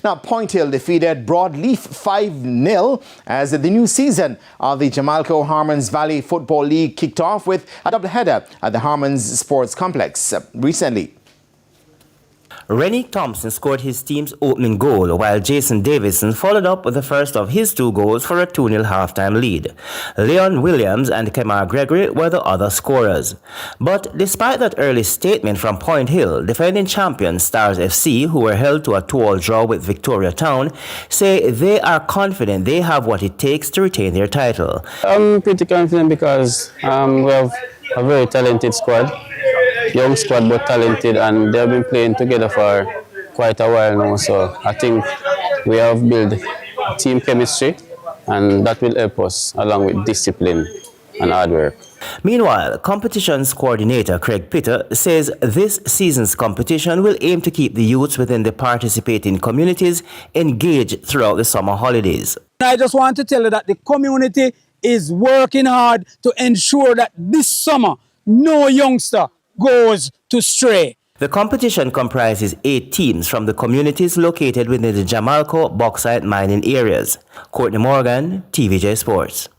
Now, Point Hill defeated Broadleaf 5-0 as the new season of the Jamalco Harmons Valley Football League kicked off with a doubleheader at the Harmons Sports Complex recently. Rennie Thompson scored his team's opening goal, while Jason Davison followed up with the first of his 2 goals for a 2-0 halftime lead. Leon Williams and Kemar Gregory were the other scorers. But despite that early statement from Point Hill, defending champion Stars FC, who were held to a 2-2 draw with Victoria Town, say they are confident they have what it takes to retain their title. I'm pretty confident because we have a very talented squad. Young squad but talented, and they've been playing together for quite a while now, so I think we have built team chemistry, and that will help us along with discipline and hard work. Meanwhile, competitions coordinator Craig Pitter says this season's competition will aim to keep the youths within the participating communities engaged throughout the summer holidays. I just want to tell you that the community is working hard to ensure that this summer no youngster goes to stray. The competition comprises 8 teams from the communities located within the Jamalco bauxite mining areas. Courtney Morgan, TVJ Sports.